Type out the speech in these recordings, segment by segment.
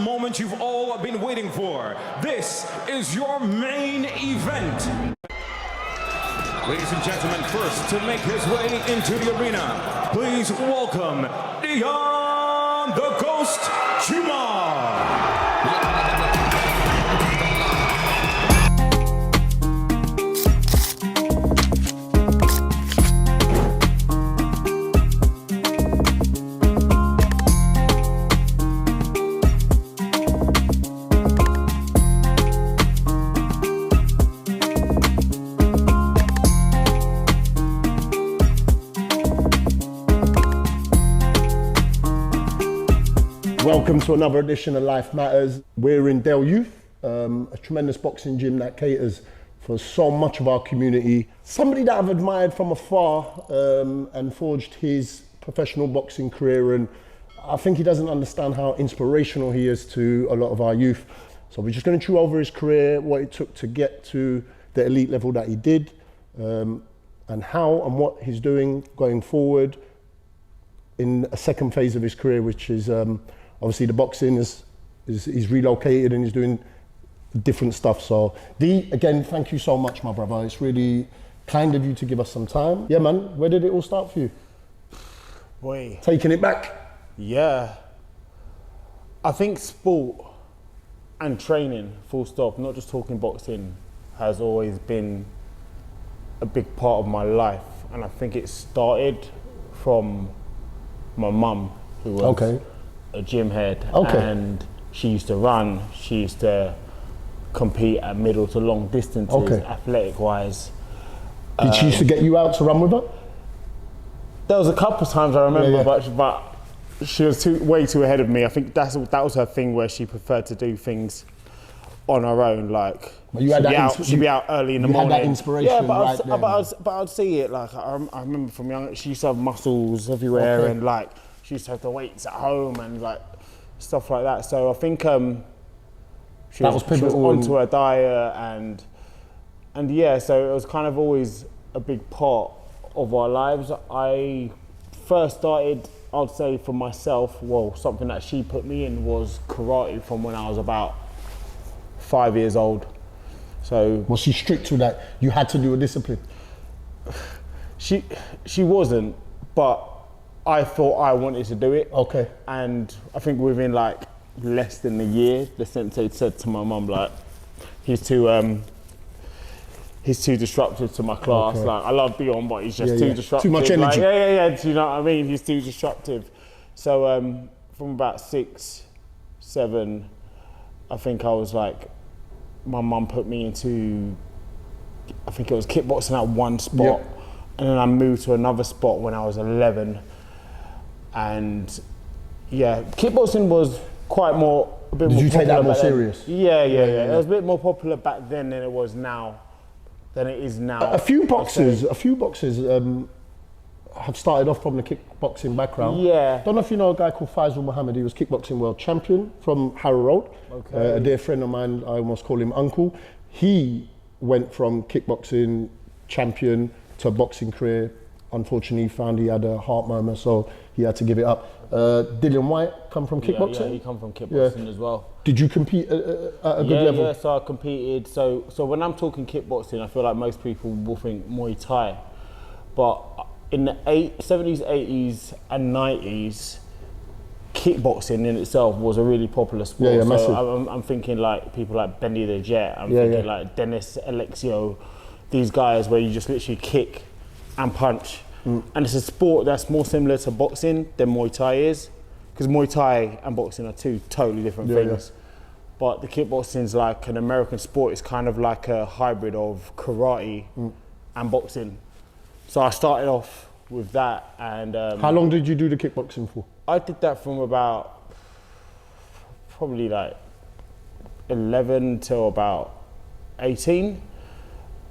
moment you've all been waiting for. This is your main event. Ladies and gentlemen, first to make his way into the arena, please welcome Deion the Ghost Jumah. Welcome to another edition of Life Matters. We're in Dale Youth, a tremendous boxing gym that caters for so much of our community. Somebody that I've admired from afar and forged his professional boxing career, and I think he doesn't understand how inspirational he is to a lot of our youth. So we're just going to chew over his career, what it took to get to the elite level that he did, and how and what he's doing going forward in a second phase of his career, which is obviously the boxing. He's relocated and he's doing different stuff. So D, again, thank you so much, my brother. It's really kind of you to give us some time. Yeah, man, where did it all start for you? Boy. Taking it back? Yeah. I think sport and training, full stop, not just talking boxing, has always been a big part of my life. And I think it started from my mum, who was a gym head, and she used to run, she used to compete at middle to long distances, athletic wise. Did she used to get you out to run with her? There was a couple of times I remember, but she was way too ahead of me. I think that was her thing, where she preferred to do things on her own. Like, she'd be out early in the morning. Had that inspiration, yeah, but I'd see it. Like, I remember from young, she used to have muscles everywhere, and like she used to have the weights at home and like stuff like that. So I think she was onto her diet and yeah. So it was kind of always a big part of our lives. I first started, I'd say for myself, well, something that she put me in was karate from when I was about 5 years old. So was she strict with that? You had to do a discipline? She wasn't, but I thought I wanted to do it. And I think within like less than a year, the sensei said to my mum, like, he's too disruptive to my class. Like, I love Deion, but he's just too disruptive. Too much energy. Like, do you know what I mean? He's too disruptive. So from about 6, 7, I think I was like, my mum put me into, I think it was kickboxing at one spot, and then I moved to another spot when I was 11. And yeah, kickboxing was quite more, a bit more popular. Did you take that more serious? Yeah. It was a bit more popular back then than it was now, than it is now. A few boxers have started off from the kickboxing background. Yeah. Don't know if you know a guy called Faisal Muhammad. He was kickboxing world champion from Harrow Road. A dear friend of mine, I almost call him uncle. He went from kickboxing champion to boxing career. Unfortunately, he found he had a heart murmur, so he had to give it up. Dillian White come from kickboxing? Yeah, he come from kickboxing as well. Did you compete at a good level? Yeah, so I competed. So when I'm talking kickboxing, I feel like most people will think Muay Thai. But in the 70s, 80s and 90s, kickboxing in itself was a really popular sport. Yeah, massive. So I'm thinking like people like Benny the Jet, I'm thinking like Dennis Alexio, these guys where you just literally kick and punch. And it's a sport that's more similar to boxing than Muay Thai is, because Muay Thai and boxing are two totally different things. But the kickboxing is like an American sport. It's kind of like a hybrid of karate and boxing. So I started off with that. And how long did you do the kickboxing for? I did that from about probably like 11 till about 18.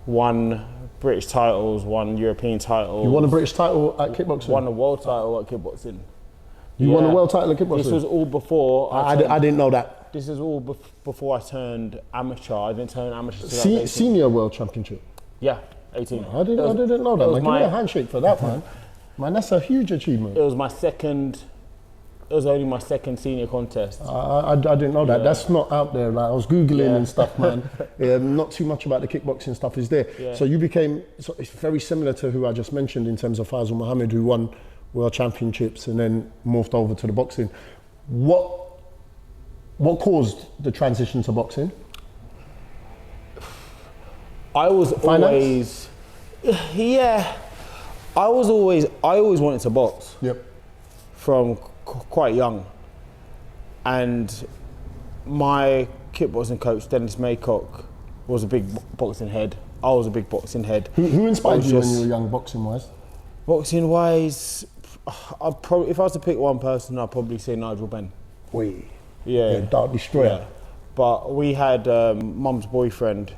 Won British titles, won European titles. You won a British title at kickboxing? Won a world title at kickboxing. You won a world title at kickboxing? This was all before I didn't know that. This is all before I turned amateur. I didn't turn amateur till Senior world championship? Yeah, 18. I didn't know that, man. Give me a handshake for that, man. Man, that's a huge achievement. It was my second was only my second senior contest. I didn't know that. That's not out there. Like I was Googling and stuff, man. Not too much about the kickboxing stuff is there. Yeah. So you became, so it's very similar to who I just mentioned in terms of Faisal Muhammad, who won world championships and then morphed over to the boxing. What caused the transition to boxing? I was always, I always wanted to box. Yep. From quite young, and my kickboxing coach Dennis Maycock was a big boxing head. I was a big boxing head. Who inspired you when you were young, boxing wise? Boxing wise, if I was to pick one person, I'd probably say Nigel Benn. Yeah, Dark Destroyer. Yeah. But we had mum's boyfriend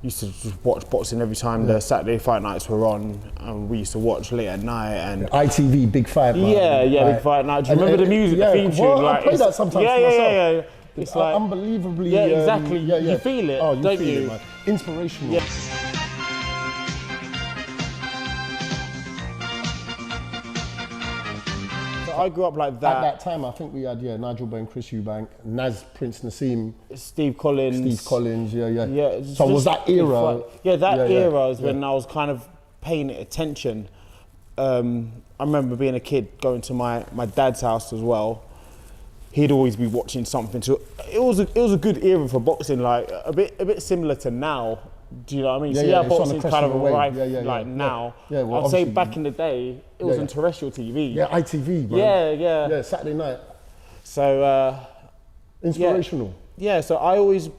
used to just watch boxing every time the Saturday fight nights were on, and we used to watch late at night. And ITV Big Fight. Big Fight night. Do you remember the music, the theme tune? Well, I play that sometimes myself. Yeah. It's like unbelievably. Yeah, exactly. You feel it, don't you? It, man. Inspirational. Yeah. I grew up like that. At that time, I think we had Nigel Benn, Chris Eubank, Naz Prince Nassim, Steve Collins. Yeah. So was that era? Yeah, that era is when I was kind of paying it attention. I remember being a kid going to my dad's house as well. He'd always be watching something. So it was a good era for boxing, like a bit similar to now. Do you know what I mean? So boxing's kind of arrived now. I'd say back in the day, it was on terrestrial TV. Yeah, ITV, man. Yeah, Saturday night. So inspirational. Yeah, so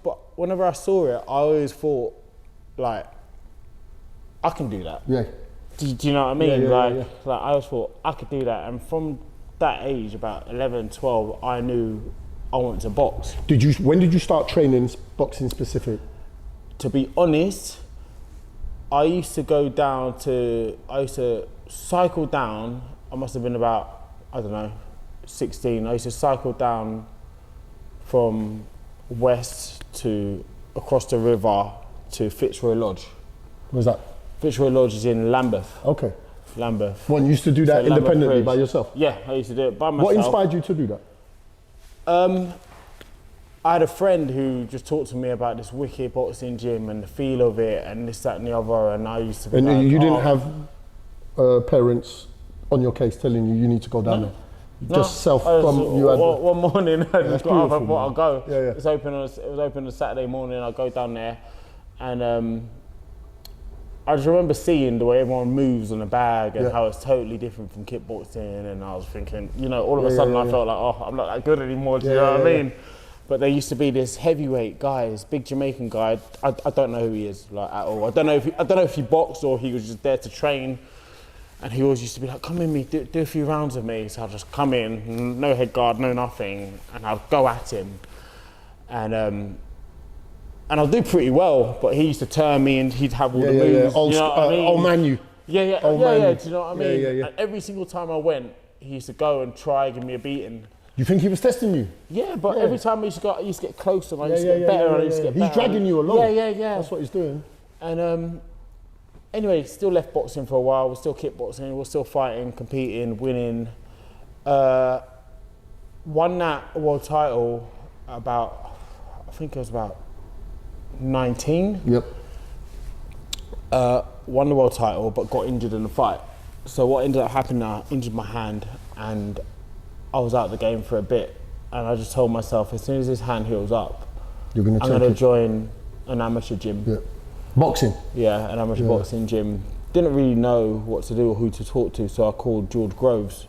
but whenever I saw it, I always thought, like, I can do that. Yeah. Do you know what I mean? Like I always thought I could do that, and from that age, about 11, 12, I knew I wanted to box. When did you start training boxing specific? To be honest, I used to cycle down. I must have been about, 16. I used to cycle down from west to across the river to Fitzroy Lodge. Where's that? Fitzroy Lodge is in Lambeth. Okay. Lambeth. Well, you used to do that independently by yourself? Yeah, I used to do it by myself. What inspired you to do that? I had a friend who just talked to me about this wicked boxing gym and the feel of it and this, that and the other, and I used to be And you didn't have parents on your case telling you need to go down there? Just one morning I just got up and thought I'll go. Yeah. It was open on a Saturday morning. I'll go down there, and I just remember seeing the way everyone moves on the bag and how it's totally different from kickboxing, and I was thinking, all of a sudden I felt like, I'm not that good anymore. Do you know what I mean? But there used to be this heavyweight guy, this big Jamaican guy. I don't know who he is like at all. I don't know if he boxed or he was just there to train. And he always used to be like, come in me, do a few rounds with me. So I'd just come in, no head guard, no nothing, and I'd go at him. And I'll do pretty well, but he used to turn me and he'd have all the moves. Old man you. Do you know what I mean? Yeah. And every single time I went, he used to go and try give me a beating. You think he was testing you? Yeah, but every time I used to get closer, I used to get better, I used to get better. He's dragging you along. Yeah. That's what he's doing. And anyway, still left boxing for a while. We're still kickboxing. We're still fighting, competing, winning. Won that world title about, I think it was about 19. Yep. Won the world title, but got injured in the fight. So what ended up happening, I injured my hand, and I was out of the game for a bit. And I just told myself, as soon as this hand heals up, I'm going to join an amateur gym. Yeah. Boxing? Yeah, an amateur boxing gym. Didn't really know what to do or who to talk to, so I called George Groves.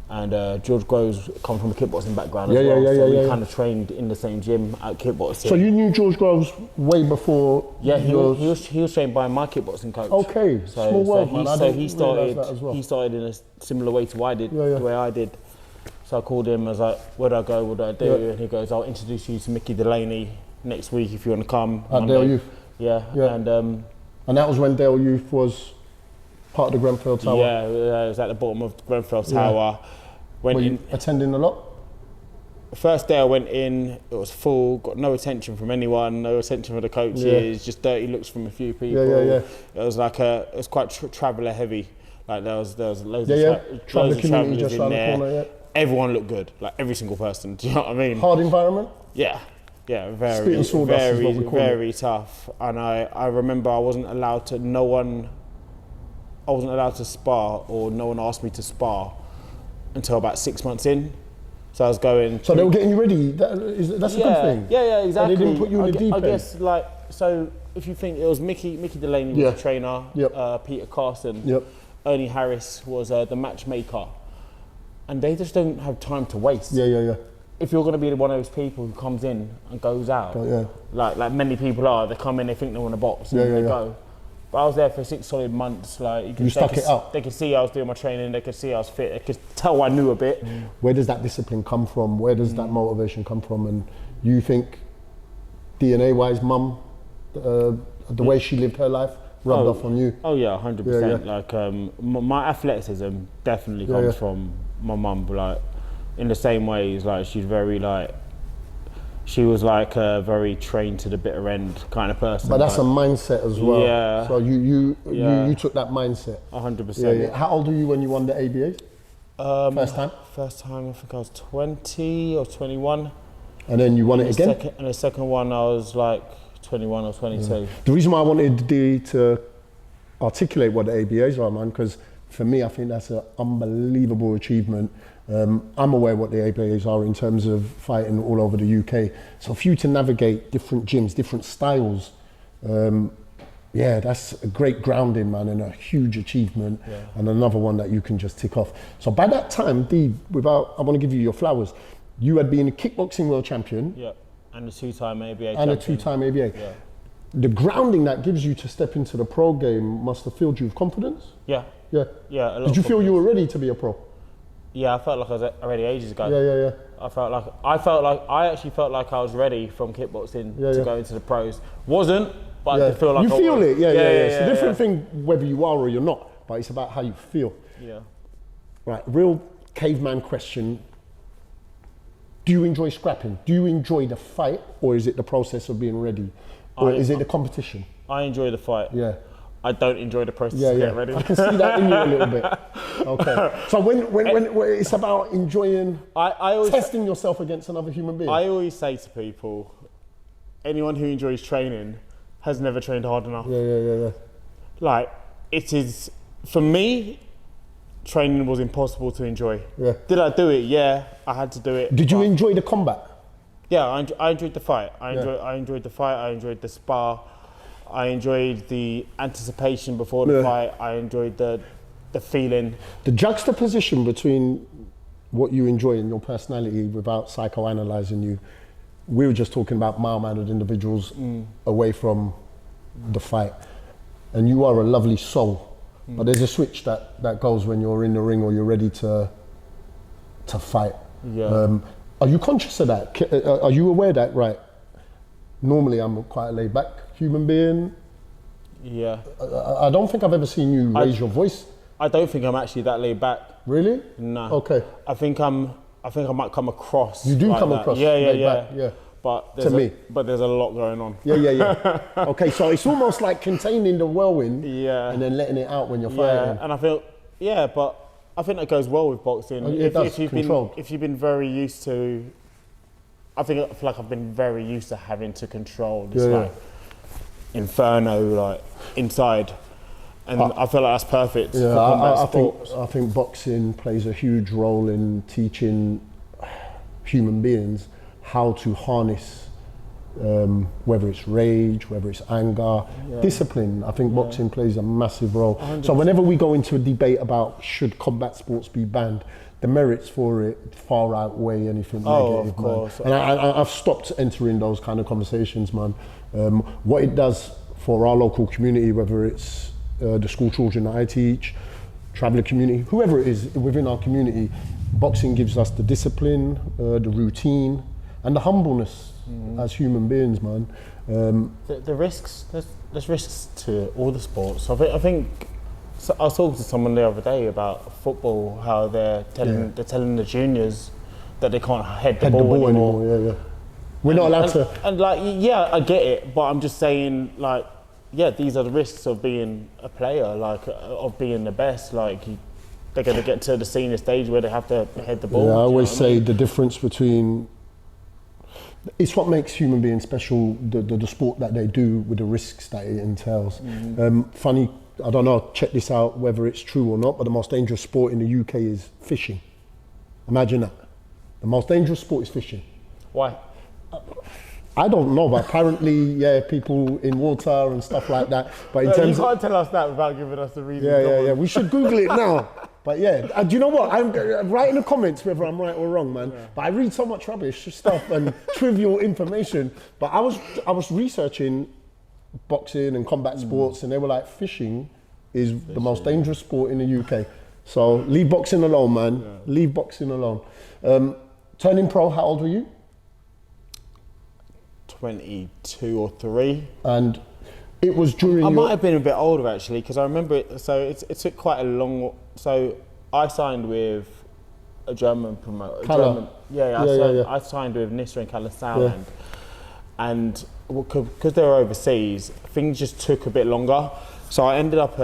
And George Groves come from a kickboxing background as well, so we kind of trained in the same gym at kickboxing. So you knew George Groves way before? Yeah, he was trained by my kickboxing coach. Okay, small world, man. So he started in a similar way to I did, the way I did. So I called him, I was like, where do I go, what do I do? And he goes, I'll introduce you to Mickey Delaney next week if you want to come. At Dale Youth? Yeah. And that was when Dale Youth was part of the Grenfell Tower? Yeah, it was at the bottom of the Grenfell Tower. Were you attending a lot? First day I went in, it was full, got no attention from anyone, no attention from the coaches, just dirty looks from a few people. It was like it was quite traveller heavy. Like there was loads of traveller travellers in there. everyone looked good, like every single person. Do you know what I mean? Hard environment? Yeah, very, Spitting sawdust is what we call very tough. And I remember I wasn't allowed to spar, or no one asked me to spar until about 6 months in. So I was going. So they were getting you ready. That's a good thing. Yeah, exactly. And they didn't put you in the deep end. I guess like, so if you think, it was Mickey Delaney was the trainer, Peter Carson, Ernie Harris was the matchmaker, and they just don't have time to waste. Yeah. If you're going to be one of those people who comes in and goes out, like many people are, they come in, they think they want to box, and they go. But I was there for 6 solid months. Like you stuck it out. They could see I was doing my training. They could see I was fit. They could tell I knew a bit. Where does that discipline come from? Where does that motivation come from? And you think, DNA-wise, mum, the way she lived her life rubbed off on you? Oh yeah, 100%. Like my athleticism definitely comes from my mum. Like in the same ways, like she's very like. She was like a very trained to the bitter end kind of person. But that's a mindset as well. Yeah. So you took that mindset. 100%. Yeah. How old were you when you won the ABAs? First time? First time, I think I was 20 or 21. And then you won it again? And the second one, I was like 21 or 22. Yeah. The reason why I wanted to articulate what the ABAs are, man, because for me, I think that's an unbelievable achievement. I'm aware what the ABAs are in terms of fighting all over the UK. So for you to navigate different gyms, different styles, that's a great grounding, man, and a huge achievement, and another one that you can just tick off. So by that time, Dee, I want to give you your flowers. You had been a kickboxing world champion. Yeah, and a two-time ABA champion. And a two-time ABA. Yeah. The grounding that gives you to step into the pro game must have filled you with confidence? Yeah. Yeah. Yeah, a lot. Did you feel you were ready to be a pro? Yeah, I felt like I was already ages ago. Yeah. I actually felt like I was ready from kickboxing to go into the pros. Wasn't, but I did feel like you feel was. it. Yeah. It's a different thing whether you are or you're not, but it's about how you feel. Yeah. Right, real caveman question. Do you enjoy scrapping? Do you enjoy the fight, or is it the process of being ready? Or is it the competition? I enjoy the fight. Yeah. I don't enjoy the process of getting ready. I can see that in you a little bit. Okay. So when it's about enjoying, I always testing yourself against another human being. I always say to people, anyone who enjoys training has never trained hard enough. Yeah. Like, it is, for me, training was impossible to enjoy. Yeah. Did I do it? Yeah, I had to do it. Did you enjoy the combat? Yeah, I enjoyed the fight. I enjoyed the fight. I enjoyed the spar. I enjoyed the anticipation before the fight. I enjoyed the feeling. The juxtaposition between what you enjoy in your personality without psychoanalyzing you. We were just talking about mild-mannered individuals away from the fight. And you are a lovely soul. But there's a switch that goes when you're in the ring or you're ready to fight. Yeah. Are you conscious of that? Are you aware that, right, normally I'm quite a laid-back human being? Yeah. I don't think I've ever seen you raise your voice. I don't think I'm actually that laid back. Really? No. Okay. I think I might come across. You do like come that. across. Yeah. But there's a lot going on. Yeah. Okay, so it's almost like containing the whirlwind. Yeah. And then letting it out when you're fighting. And I feel, but I think that goes well with boxing. If you've been very used to, I feel like I've been very used to having to control this inferno like inside, and I feel like that's perfect. Yeah, for combat sports. I think boxing plays a huge role in teaching human beings how to harness, whether it's rage, whether it's anger, discipline. I think boxing plays a massive role. 100%. So whenever we go into a debate about should combat sports be banned, the merits for it far outweigh anything negative. Of course. Man. And I've stopped entering those kind of conversations, man. What it does for our local community, whether it's the school children that I teach, traveller community, whoever it is within our community, boxing gives us the discipline, the routine, and the humbleness as human beings, man. The risks, there's risks to all the sports. I think so I was talking to someone the other day about football, how they're telling the juniors that they can't head the ball anymore. Yeah. We're not allowed to. And like, I get it, but I'm just saying, like, these are the risks of being a player, like, of being the best. Like, they're going to get to the senior stage where they have to head the ball. Yeah, I do you know always what say mean? the difference between, it's what makes human beings special, the sport that they do with the risks that it entails. Funny, I don't know, check this out whether it's true or not, but the most dangerous sport in the UK is fishing. Imagine that. The most dangerous sport is fishing. Why? I don't know, but apparently, yeah, people in water and stuff like that. But in No, terms you of, can't tell us that without giving us the reason. yeah, we should Google it now. But yeah, do you know what? I'm write in the comments whether I'm right or wrong, man. Yeah. But I read so much rubbish stuff and trivial information. But I was researching boxing and combat sports, and they were like, fishing is the most dangerous sport in the UK. So leave boxing alone, man. Yeah. Leave boxing alone. Turning pro, how old were you? 22 or 3. And it was during I might have been a bit older actually, because I remember it. So it took quite a long. So I signed with a German promoter. I signed with Nissa in Sauerland, and because they were overseas, things just took a bit longer. So I ended up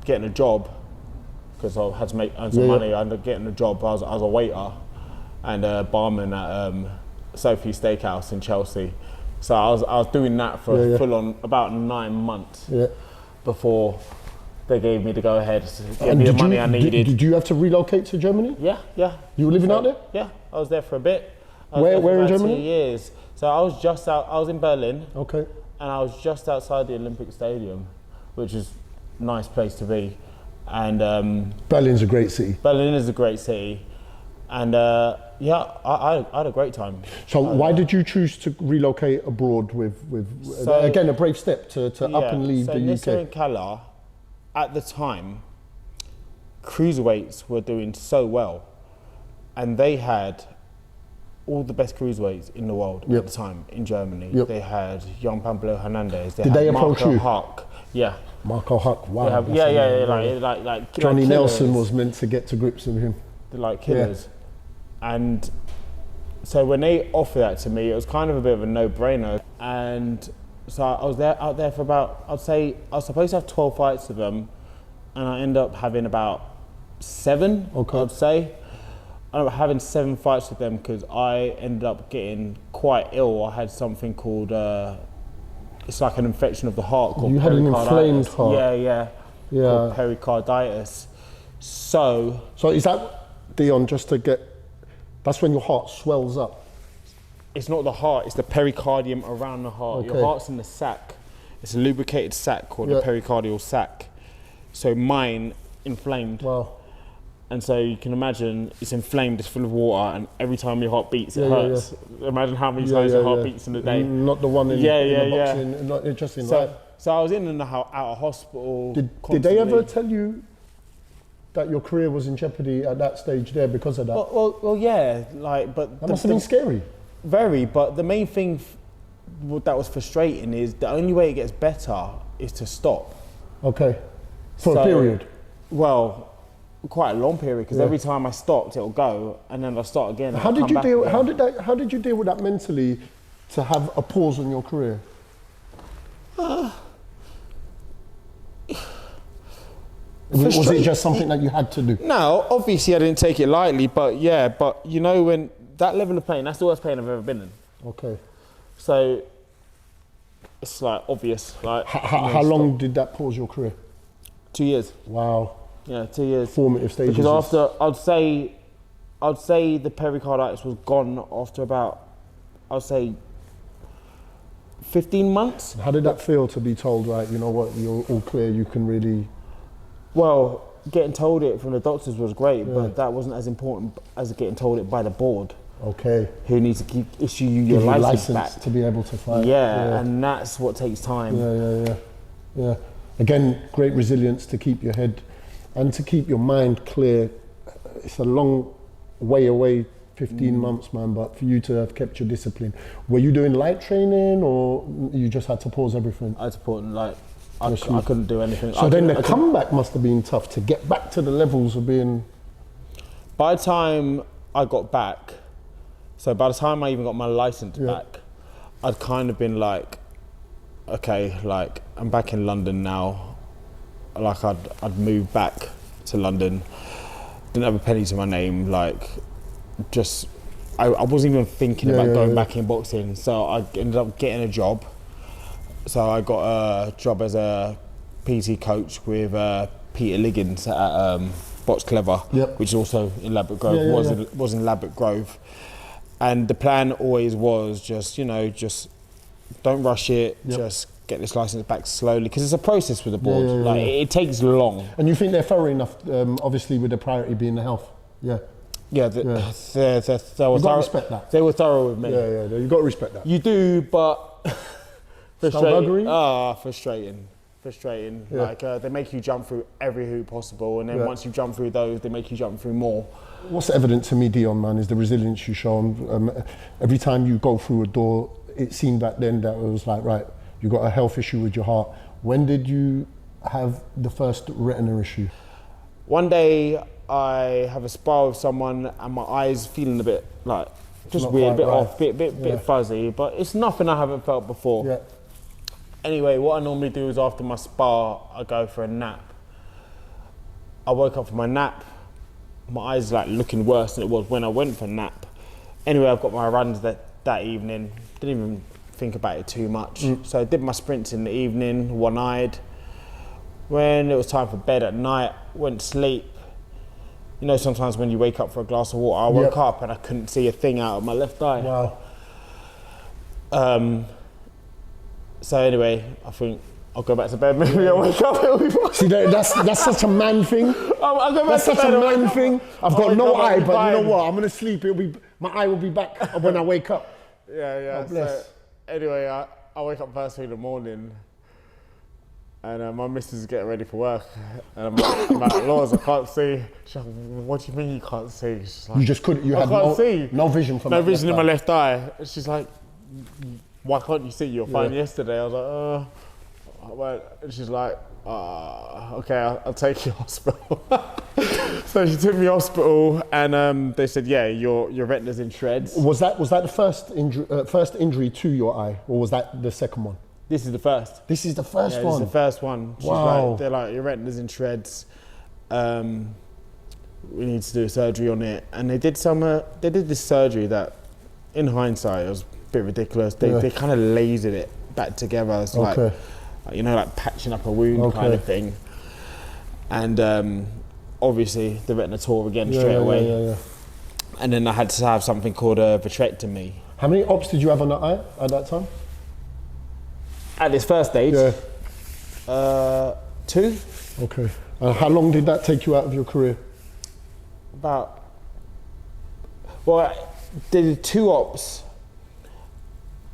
getting a job because I had to earn some money. I ended up getting a job. I was a waiter and a barman at Sophie's Steakhouse in Chelsea. So I was doing that for full on about 9 months before they gave me the go ahead to get me the money I needed. Did you have to relocate to Germany? Yeah. You were living out there? Yeah, I was there for a bit. Where in Germany? 2 years. So I was in Berlin. Okay. And I was just outside the Olympic Stadium, which is a nice place to be. And Berlin's a great city. Berlin is a great city. And I had a great time. So why did you choose to relocate abroad with again, a brave step to up and leave the UK? Nissa and Kala, at the time, cruiserweights were doing so well, and they had all the best cruiserweights in the world at the time in Germany. They had Jan Pablo Hernandez. Did they approach you? Huck. Yeah. Marco Huck, wow. Like Johnny killers. Nelson was meant to get to grips with him. They're like killers. And so when they offered that to me, it was kind of a bit of a no-brainer. And so I was out there for about, I'd say, I was supposed to have 12 fights with them, and I ended up having about 7, I'd say. I ended up having 7 fights with them because I ended up getting quite ill. I had something called, it's like an infection of the heart called You had an inflamed heart? Yeah. Called pericarditis. So is that, Deion, just to get, that's when your heart swells up? It's not the heart, it's the pericardium around the heart. Your heart's in the sac. It's a lubricated sac called the pericardial sac. So mine inflamed. Wow. And so you can imagine it's inflamed, it's full of water, and every time your heart beats, it hurts. Imagine how many times your heart beats in a day. Not the one in the boxing, not interesting, right? So I was in and out of hospital. Did they ever tell you that your career was in jeopardy at that stage there because of that? Well, yeah, like, but that must have been scary. Very, but the main thing that was frustrating is the only way it gets better is to stop. Okay, for a period. Well, quite a long period, because every time I stopped, it'll go, and then I'll start again. How did you deal? How did you deal with that mentally, to have a pause in your career? Was it just something that you had to do? No, obviously I didn't take it lightly, but you know, when that level of pain, that's the worst pain I've ever been in. Okay. So it's like obvious. Like how long did that pause your career? 2 years. Wow. Yeah, 2 years. Formative stages. Because after, I'd say the pericarditis was gone after about, I'd say 15 months. How did that feel to be told, right, you know what, you're all clear, you can really... Well, getting told it from the doctors was great, but that wasn't as important as getting told it by the board. Okay. Who needs to issue you your license back. To be able to fight. Yeah, and that's what takes time. Yeah. Again, great resilience to keep your head and to keep your mind clear. It's a long way away, 15 months, man, but for you to have kept your discipline. Were you doing light training, or you just had to pause everything? I had to pause, like, I couldn't do anything. So then the comeback must have been tough to get back to the levels of being... By the time I got back, so by the time I even got my license back, I'd kind of been like, okay, like, I'm back in London now. Like, I'd moved back to London. Didn't have a penny to my name. Like, just I wasn't even thinking about going back in boxing. So I ended up getting a job. So I got a job as a PT coach with Peter Liggins at Box Clever, which is also in Ladbroke Grove. Was in Ladbroke Grove. And the plan always was just, you know, just don't rush it, just get this license back slowly, because it's a process with the board. It takes long. And you think they're thorough enough, obviously with the priority being the health? Yeah. Yeah, they were You've got to respect that. They were thorough with me. Yeah, you've got to respect that. You do, but frustrating. Frustrating. Yeah. Like, they make you jump through every hoop possible, and then once you jump through those, they make you jump through more. What's evident to me, Deion, man, is the resilience you shown. Every time you go through a door, it seemed back then that it was like, right, you got a health issue with your heart. When did you have the first retina issue? One day, I have a spar with someone, and my eyes feeling a bit like just Not weird, quite bit right. off, bit fuzzy, but it's nothing I haven't felt before. Yeah. Anyway, what I normally do is after my spar, I go for a nap. I woke up from my nap, my eyes like looking worse than it was when I went for a nap. Anyway, I've got my runs that evening. Didn't even think about it too much. So I did my sprints in the evening, one-eyed. When it was time for bed at night, went to sleep. You know, sometimes when you wake up for a glass of water, I woke up and I couldn't see a thing out of my left eye. Wow. So anyway, I think I'll go back to bed. Maybe I'll wake up. It'll be fine. See, that's such a man thing. I'll go back That's to such bed. a man thing. I've got wake no up, I'll eye, be but you fine. know what? I'm gonna sleep. My eye will be back when I wake up. Yeah. God bless. So anyway, I wake up first thing in the morning, and my missus is getting ready for work, and I'm at Laws. I can't see. She's like, "What do you mean you can't see?" She's like, You just couldn't. You I had can't see. no vision from No that vision in my left left eye. She's like, "Why can't you see? You're fine yesterday." I was like, well, and she's like, okay, I'll take you to hospital. So she took me to hospital, and they said, yeah, your retina's in shreds. eye. Was that the first injury to your eye, or was that the second one? This is the first. This is the first Yeah, one. this is the first one. She's Wow. like, they're like, your retina's in shreds. We need to do surgery on it. And they did this surgery that, in hindsight, it was a bit ridiculous. They kind of lasered it back together. It's like, you know, like patching up a wound kind of thing. And obviously the retina tore again straight away. Yeah. And then I had to have something called a vitrectomy. How many ops did you have on that eye at that time? At this first stage, 2. Okay. How long did that take you out of your career? I did 2 ops,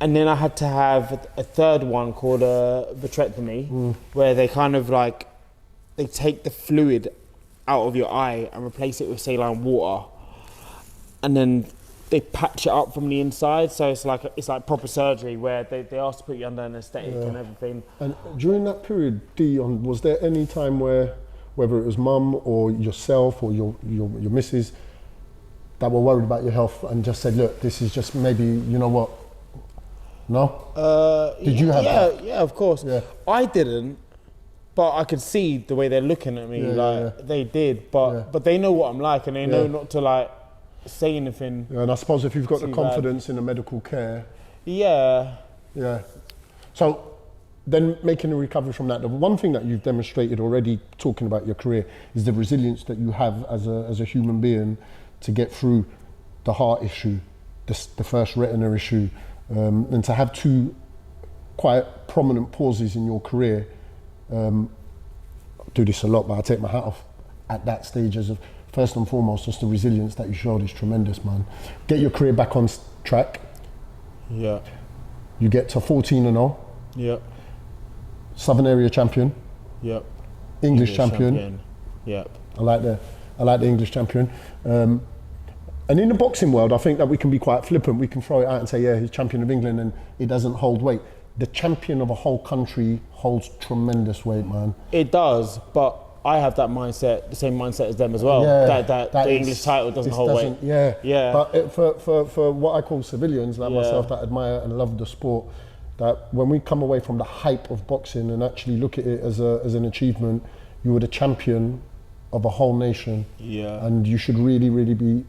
and then I had to have a third one called a vitrectomy, where they kind of like, they take the fluid out of your eye and replace it with saline water, and then they patch it up from the inside. So it's like proper surgery where they ask to put you under anaesthetic and everything. And during that period, Deion, was there any time where, whether it was mum or yourself or your missus, that were worried about your health and just said, look, this is just maybe, you know what? No? Did you have that? Yeah, of course. Yeah. I didn't, but I could see the way they're looking at me. They did, but they know what I'm like, and they know not to like say anything. Yeah, and I suppose if you've got the too confidence in the medical care. Yeah. So then making a recovery from that, the one thing that you've demonstrated already talking about your career is the resilience that you have as a human being to get through the heart issue, the first retina issue, and to have 2 quite prominent pauses in your career. I do this a lot, but I take my hat off at that stage as first and foremost, just the resilience that you showed is tremendous, man. Get your career back on track. Yeah. You get to 14-0. Yep. Southern Area champion. Yep. English champion. Yep. I like the English champion. And in the boxing world, I think that we can be quite flippant. We can throw it out and say, yeah, he's champion of England, and it doesn't hold weight. The champion of a whole country holds tremendous weight, man. It does, but I have that mindset, the same mindset as them as well. Yeah, that the English title doesn't hold weight. Yeah. But for what I call civilians like myself that admire and love the sport, that when we come away from the hype of boxing and actually look at it as an achievement, you were the champion of a whole nation. Yeah. And you should really, really be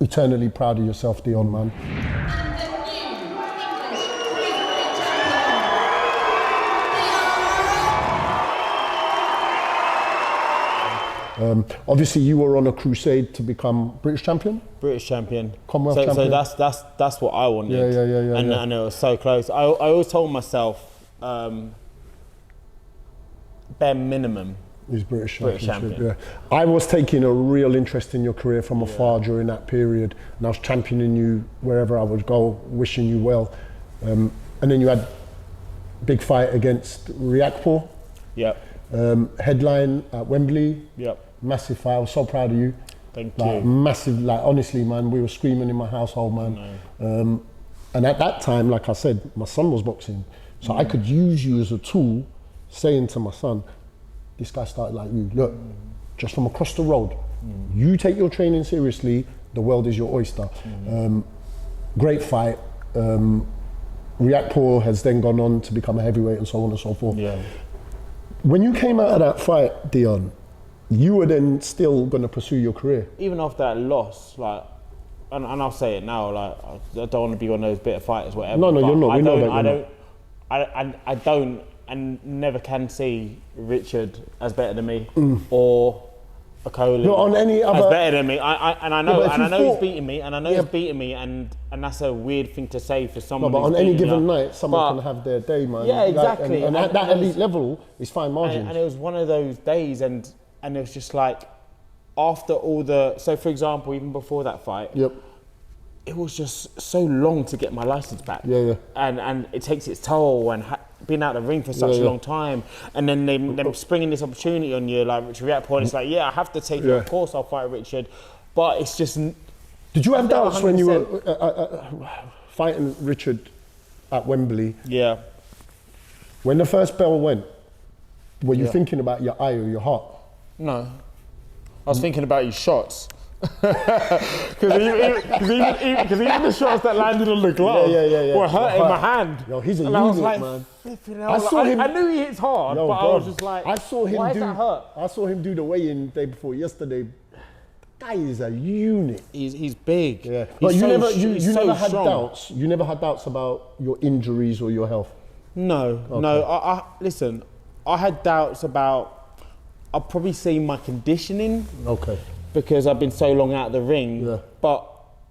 eternally proud of yourself, Deion, man. Obviously, you were on a crusade to become British champion. British champion. Commonwealth champion. So that's what I wanted. Yeah. And it was so close. I always told myself, bare minimum. He's British champion. Yeah. I was taking a real interest in your career from afar during that period, and I was championing you wherever I would go, wishing you well. And then you had big fight against Riakpo. Yep. Headline at Wembley. Yep. Massive fight. I was so proud of you. Thank you. Massive, honestly, man, we were screaming in my household, man. And at that time, like I said, my son was boxing. So I could use you as a tool, saying to my son, this guy started like you. Look, just from across the road, you take your training seriously, the world is your oyster. Great fight. Riakpo has then gone on to become a heavyweight and so on and so forth. Yeah. When you came out of that fight, Deion, you were then still going to pursue your career. Even after that loss, and I'll say it now, I don't want to be one of those bitter fighters, whatever. No, you're not. We know that. I don't and never can see Richard as better than me or a Coley on any other as better than me. I know he's beating me, and I know he's beating me, and that's a weird thing to say for someone. No, but who's on any given you. night, someone can have their day, man. Yeah, exactly. And at that elite level, it's fine margins. And it was one of those days, and it was just like after all the. So, for example, even before that fight. Yep. It was just so long to get my license back. Yeah. And it takes its toll, and being out of the ring for such a long time, and then them springing this opportunity on you, like Richard Riakpo, and it's like, I have to take it. Of course, I'll fight Richard, but it's just. Did you have doubts 100%. When you were fighting Richard at Wembley? Yeah. When the first bell went, were you thinking about your eye or your heart? No, I was thinking about your shots. Because even the shots that landed on the glove were hurting my hand. Yo, he's a and unit, I was like, man. I knew he hits hard, but I was just like, I saw him why does that hurt? I saw him do the weigh-in day before yesterday. That is a unit. He's big. Yeah. He's But you so never had strong. doubts. You never had doubts about your injuries or your health. No. I listen. I had doubts about. I'll probably say my conditioning. Okay. Because I've been so long out of the ring. Yeah. But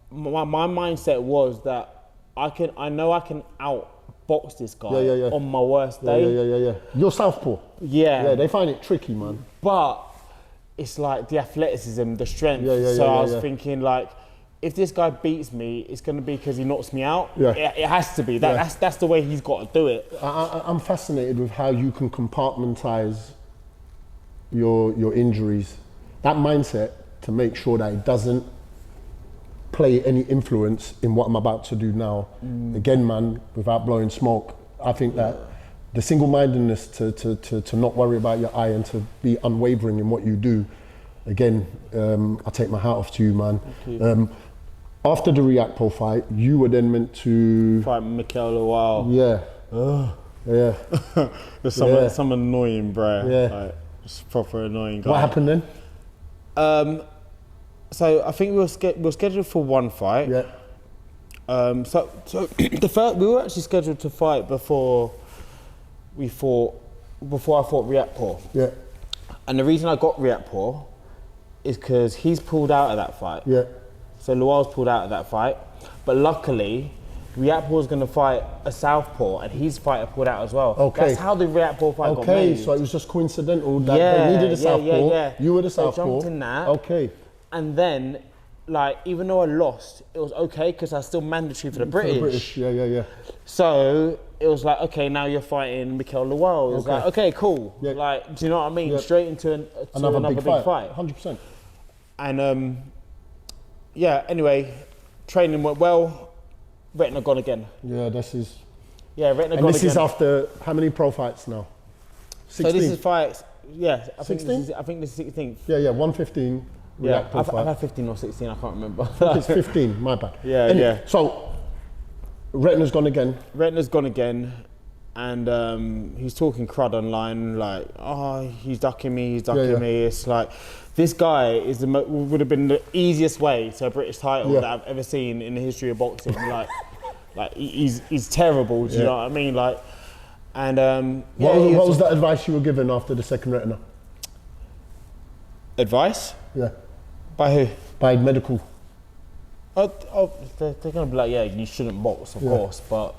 my mindset was that I know I can outbox this guy on my worst day. Yeah. You're southpaw. Yeah. They find it tricky, man. But it's like the athleticism, the strength. So I was thinking like, if this guy beats me, it's going to be because he knocks me out. Yeah. It has to be. That's the way he's got to do it. I'm fascinated with how you can compartmentalize your injuries. That mindset to make sure that it doesn't play any influence in what I'm about to do now. Again, man, without blowing smoke, I think that the single-mindedness to not worry about your eye and to be unwavering in what you do, again, I take my hat off to you, man. After the Riakpo fight, you were then meant to fight Mikel Lawal. Yeah. There's some annoying, bro. Yeah. Like, just proper annoying guy. What happened then? So I think we were scheduled for one fight. Yeah. So we were actually scheduled to fight before I fought Riakpo. Yeah. And the reason I got Riakpo is because he's pulled out of that fight. Yeah. So Lawal's pulled out of that fight, but luckily Riakpo was going to fight a southpaw, and his fighter pulled out as well. Okay. That's how the Riakpo fight got made. Okay, so it was just coincidental that they needed a southpaw. Yeah. You were the So I southpaw. jumped in that. Okay. And then, like, even though I lost, it was okay because I was still mandatory for the British. Yeah. So it was like, okay, now you're fighting Mikel Lawal. It was like, okay, cool. Yeah. Like, do you know what I mean? Yeah. Straight into another big fight. 100%. And anyway, training went well. Retina gone again. Yeah, this is. Yeah, Retina gone again. And this is after how many pro fights now? 16? So this is fights. Yeah, I think 16? this is 16th. Yeah, 115. Yeah, I've had 15 or 16. I can't remember. I think it's 15. My bad. Yeah. So, Retina's gone again. Retina's gone again. and he's talking crud online, like, oh, he's ducking me. It's like, this guy is would have been the easiest way to a British title that I've ever seen in the history of boxing. like he's terrible. Do you know what I mean? Like, and what was that advice you were given after the second retina? Advice? Yeah. By who? By medical. They're going to be like, yeah, you shouldn't box, of course, but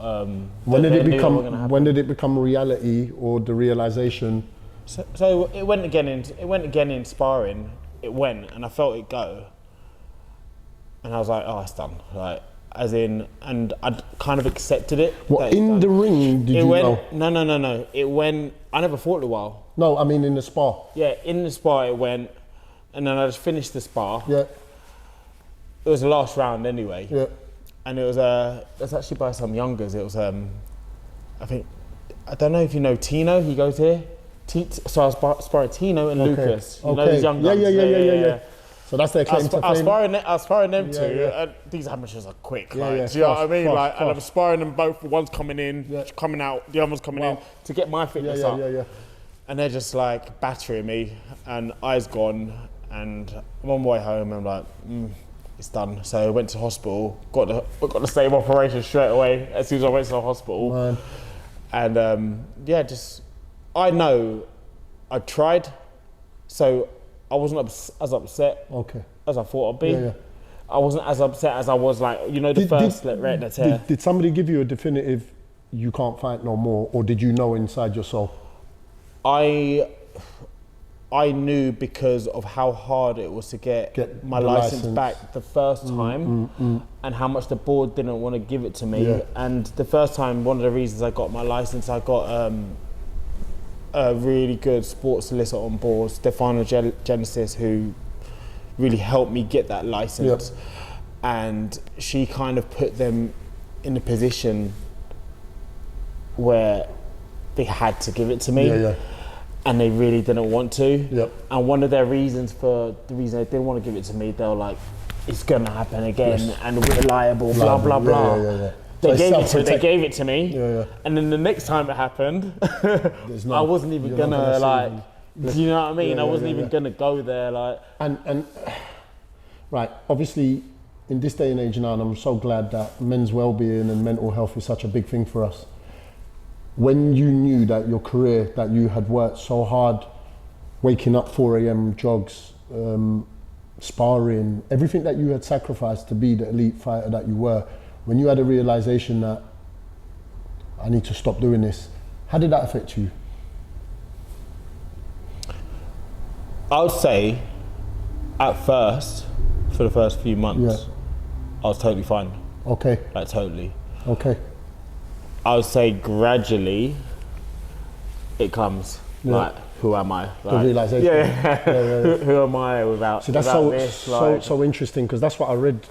when did it become reality or the realization? So it went again in sparring. It went, and I felt it go, and I was like, oh, it's done. Like, as in, and I'd kind of accepted it. What, in the ring? Did you know? No. It went. I never fought in a while. No, I mean in the spar. Yeah, in the spar it went, and then I just finished the spar. Yeah. It was the last round anyway. Yeah. And it was actually by some youngers. It was I don't know if you know Tino. He goes here. So I was sparring Tino and Lucas. You know these young guns. Yeah. So that's their claim to fame. I was sparring them two. Yeah. These amateurs are quick. Do you know what I mean? And I was sparring them both. One's coming in, coming out. The other one's coming in to get my fitness up. Yeah. And they're just like battering me, and eyes gone. And I'm on my way home. And I'm like, it's done. So I went to hospital. Got the same operation straight away as soon as I went to the hospital. Man. And I know I tried, so I wasn't as upset as I thought I'd be. Yeah. I wasn't as upset as I was the first retina tear. Did somebody give you a definitive, you can't fight no more, or did you know inside your soul? I knew because of how hard it was to get my license back the first time, and how much the board didn't want to give it to me. Yeah. And the first time, one of the reasons I got my license, I got a really good sports solicitor on board, Stefano Genesis, who really helped me get that license. Yep. And she kind of put them in a position where they had to give it to me. Yeah. And they really didn't want to. Yep. And one of their reasons for the reason they didn't want to give it to me, they were like, it's gonna happen again, and we're liable, blah, blah, blah. Yeah. They gave it to me. Yeah. And then the next time it happened, I wasn't even gonna do you know what I mean? I wasn't even gonna go there And right, obviously in this day and age now, and I'm so glad that men's well-being and mental health is such a big thing for us. When you knew that your career, that you had worked so hard, waking up 4 a.m. jogs, sparring, everything that you had sacrificed to be the elite fighter that you were, when you had a realization that I need to stop doing this, how did that affect you? I would say, at first, for the first few months, I was totally fine. Okay. Like totally. Okay. I would say gradually it comes. Like, who am I? The realization. Yeah. Who am I without? So that's this? so interesting, because that's what I read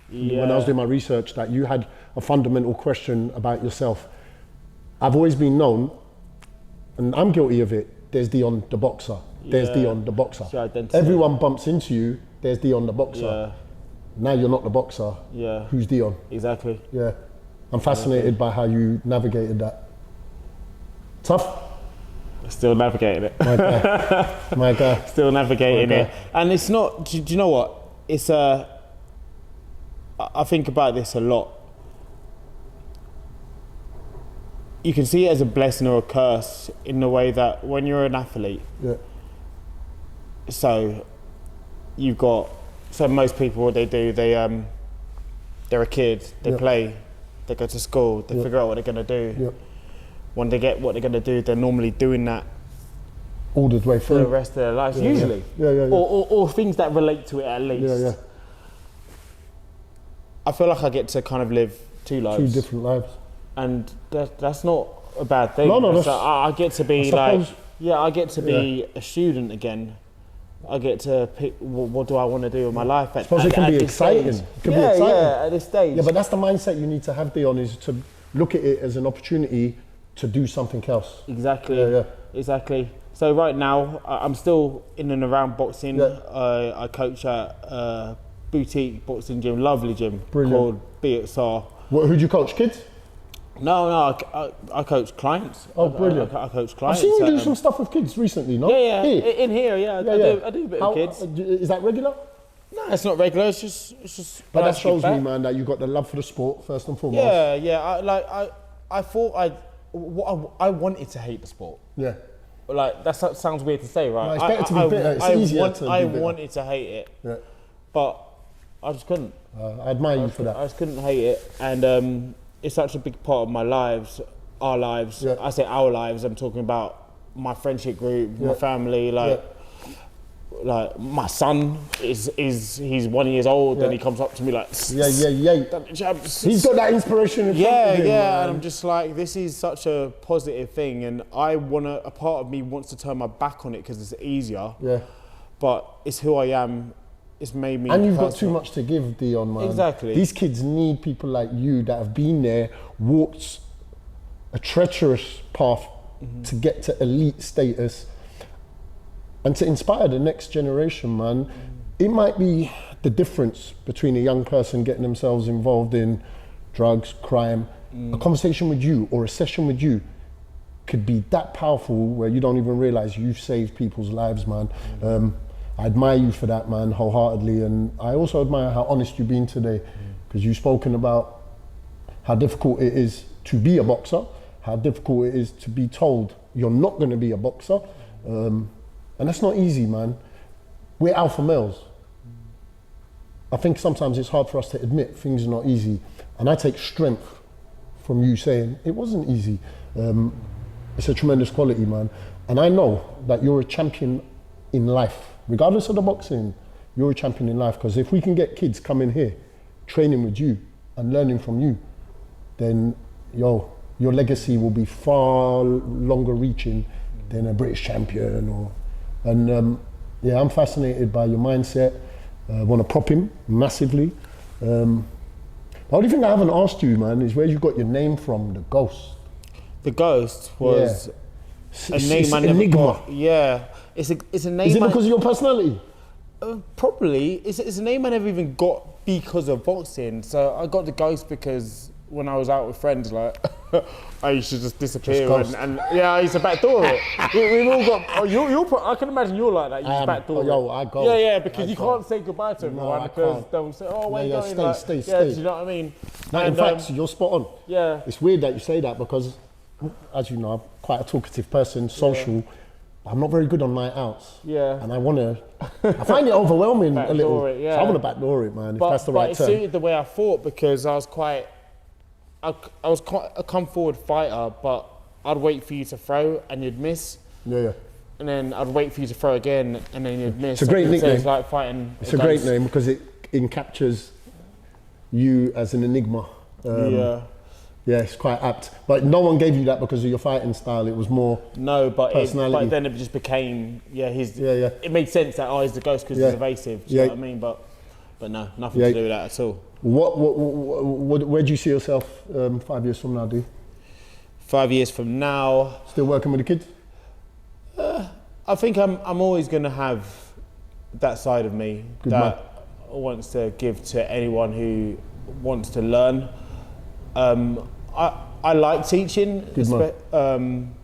when I was doing my research, that you had a fundamental question about yourself. I've always been known, and I'm guilty of it, there's Deion the boxer. There's Deion the boxer. Everyone bumps into you, there's Deion the boxer. Yeah. Now you're not the boxer. Yeah. Who's Deion? Exactly. Yeah. I'm fascinated by how you navigated that. Tough? Still navigating it. My guy. Still navigating it. And it's not, do you know what? It's I think about this a lot. You can see it as a blessing or a curse in the way that when you're an athlete, so most people, what they do, they're a kid, they play, they go to school, they figure out what they're going to do. When they get what they're going to do, they're normally doing that all the way through for the rest of their lives, usually. Or things that relate to it at least. I feel like I get to kind of live two lives. Two different lives. And that's not a bad thing. No, I get to be I get to be a student again. I get to pick what do I want to do with my life. I suppose it can be exciting. It can be exciting. Yeah, at this stage. Yeah, but that's the mindset you need to have, Deion, is to look at it as an opportunity to do something else. Exactly. Exactly. So right now, I'm still in and around boxing. I coach at a boutique boxing gym, lovely gym called BXR. Who do you coach? Kids? I coach clients. Oh, brilliant. I coach I've clients. seen you do some stuff with kids recently, no? Yeah, Here? in here, yeah. I do a bit with kids. Is that regular? No, it's not regular. It's just. But that nice to shows give me, back. man, that you got the love for the sport first and foremost. Yeah. I thought I wanted to hate the sport. Yeah. Like that sounds weird to say, right? No, it's better to be bitter. It's easier to be I bitter. wanted to hate it, Yeah. but I just couldn't. I admire you for that. I just couldn't hate it, and it's such a big part of my lives, our lives. Yeah. I say our lives. I'm talking about my friendship group, my family, like my son he's 1 year old and he comes up to me like Yeah. He's got that inspiration in front of him, man. and I'm just like, this is such a positive thing, and a part of me wants to turn my back on it because it's easier. Yeah. But it's who I am. It's made me. And you've got too much to give, Deion, man. Exactly. These kids need people like you that have been there, walked a treacherous path to get to elite status and to inspire the next generation, man. It might be the difference between a young person getting themselves involved in drugs, crime. A conversation with you or a session with you could be that powerful where you don't even realize you've saved people's lives, man. I admire you for that, man, wholeheartedly. And I also admire how honest you've been today, because you've spoken about how difficult it is to be a boxer, how difficult it is to be told you're not going to be a boxer. And that's not easy, man. We're alpha males. I think sometimes it's hard for us to admit things are not easy. And I take strength from you saying it wasn't easy. It's a tremendous quality, man. And I know that you're a champion in life. Regardless of the boxing, you're a champion in life. Because if we can get kids coming here, training with you and learning from you, then your legacy will be far longer reaching than a British champion I'm fascinated by your mindset. I want to prop him massively. The only thing I haven't asked you, man, is where you got your name from, the Ghost. The Ghost was a name it's I never enigma. got. Yeah, it's a name. Is it because of your personality? Probably. It's a name I never even got because of boxing. So I got the Ghost because when I was out with friends, like I used to just disappear and I used to backdoor it. We've all got. I can imagine you're like that. You just backdoor it. I go. Yeah, because you can't say goodbye to everyone because they'll say, "Oh, where you going?" Stay. Do you know what I mean? No, in fact, you're spot on. Yeah. It's weird that you say that because, as you know, I'm quite a talkative person, social. Yeah. I'm not very good on night outs. Yeah. And I find it overwhelming a little. So I want to backdoor it, man, if that's the right term. But it suited the way I fought because I was quite a come forward fighter, but I'd wait for you to throw and you'd miss. Yeah. And then I'd wait for you to throw again and then you'd miss. It's a great nickname. It's like fighting. It's a great name because it captures you as an enigma. Yeah, it's quite apt. But no one gave you that because of your fighting style. It was more personality. But then it just became It made sense that he's the Ghost because he's evasive. Do you know what I mean? But no, nothing to do with that at all. Where do you see yourself 5 years from now, dude? 5 years from now, still working with the kids? I think I'm always going to have that side of me that wants to give to anyone who wants to learn. I like teaching. Am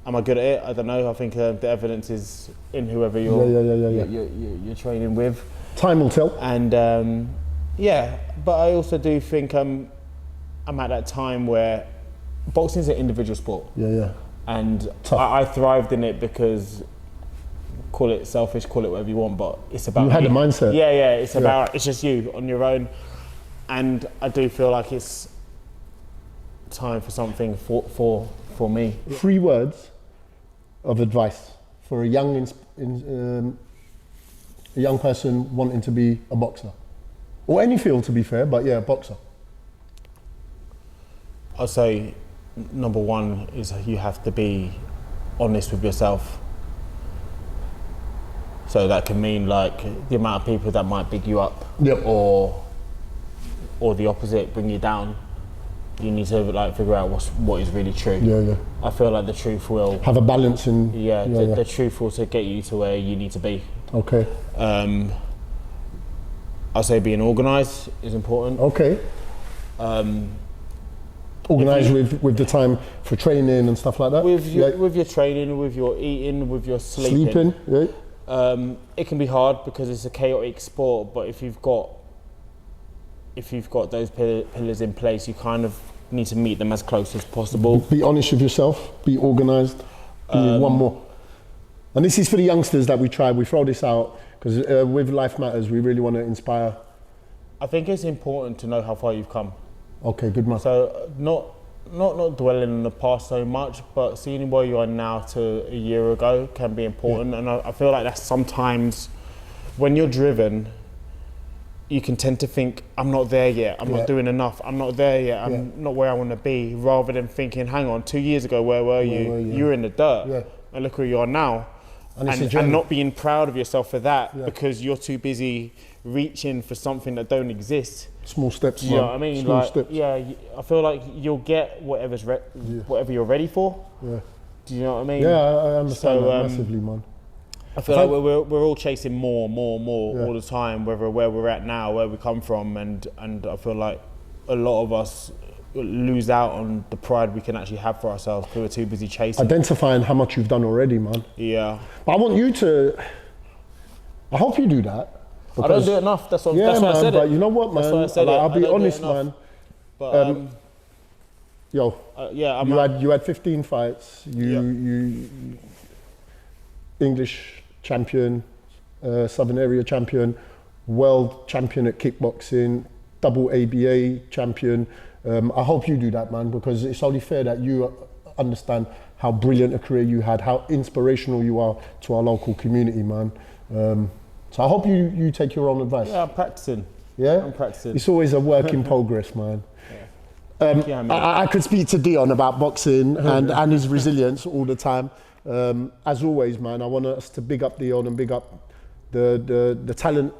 I good at it? I don't know. I think the evidence is in whoever you're training with. Time will tell. And but I also do think I'm at that time where boxing is an individual sport. And I thrived in it because, call it selfish, call it whatever you want, but it's about you had the mindset. It's about it's just you on your own. And I do feel like it's time for something for me. 3 words of advice for a young person wanting to be a boxer, or any field, to be fair, but a boxer. I'd say number 1 is you have to be honest with yourself. So that can mean like the amount of people that might big you up, or the opposite, bring you down. You need to figure out what is really true. I feel like the truth will have a balance in. The truth will to get you to where you need to be. Okay. I'll say being organised is important. Okay. organised with the time for training and stuff like that? With your training, with your eating, with your sleeping. It can be hard because it's a chaotic sport, but if you've got those pillars in place, you kind of need to meet them as close as possible. Be honest with yourself, be organised. One more. And this is for the youngsters that we throw this out, because with Life Matters, we really want to inspire. I think it's important to know how far you've come. Okay, good man. So not dwelling on the past so much, but seeing where you are now to a year ago can be important. Yeah. And I feel like that's sometimes when you're driven, you can tend to think, I'm not there yet, I'm not doing enough, I'm not there yet, I'm not where I want to be, rather than thinking, hang on, 2 years ago, where were you? You were in the dirt, and look where you are now. And not being proud of yourself for that because you're too busy reaching for something that don't exist. Small steps, you know what I mean? Small steps. Yeah, I feel like you'll get whatever you're ready for. Yeah. Do you know what I mean? Yeah, I understand that massively, man. I feel like we're all chasing more all the time, whether where we're at now, where we come from, and I feel like a lot of us lose out on the pride we can actually have for ourselves because we're too busy chasing. Identifying how much you've done already, man. Yeah. But I want you to, I hope you do that. I don't do it enough, that's why I said it. But you know what, man? That's why I said I'll be honest, man. But, you had 15 fights. You English champion, Southern Area champion, world champion at kickboxing, double ABA champion. I hope you do that, man, because it's only fair that you understand how brilliant a career you had, how inspirational you are to our local community, man. So I hope you take your own advice. Yeah, I'm practicing. Yeah? I'm practicing. It's always a work in progress, man. I could speak to Deion about boxing and his resilience all the time. As always, man, I want us to big up Deion and big up the talent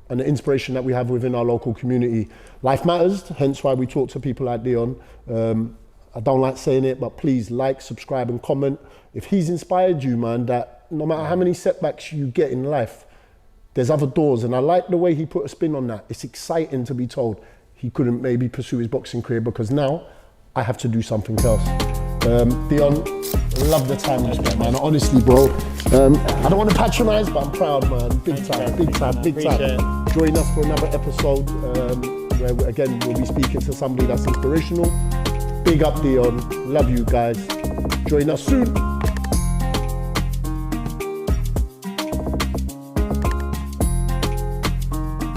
and the inspiration that we have within our local community. Life matters, hence why we talk to people like Deion. I don't like saying it, but please like, subscribe and comment. If he's inspired you, man, that no matter how many setbacks you get in life, there's other doors. And I like the way he put a spin on that. It's exciting to be told he couldn't maybe pursue his boxing career because now I have to do something else. Deion, love the time we spent, man. Honestly, bro. I don't want to patronize, but I'm proud, man. Big time. Join us for another episode where, again, we'll be speaking to somebody that's inspirational. Big up, Deion. Love you guys. Join us soon.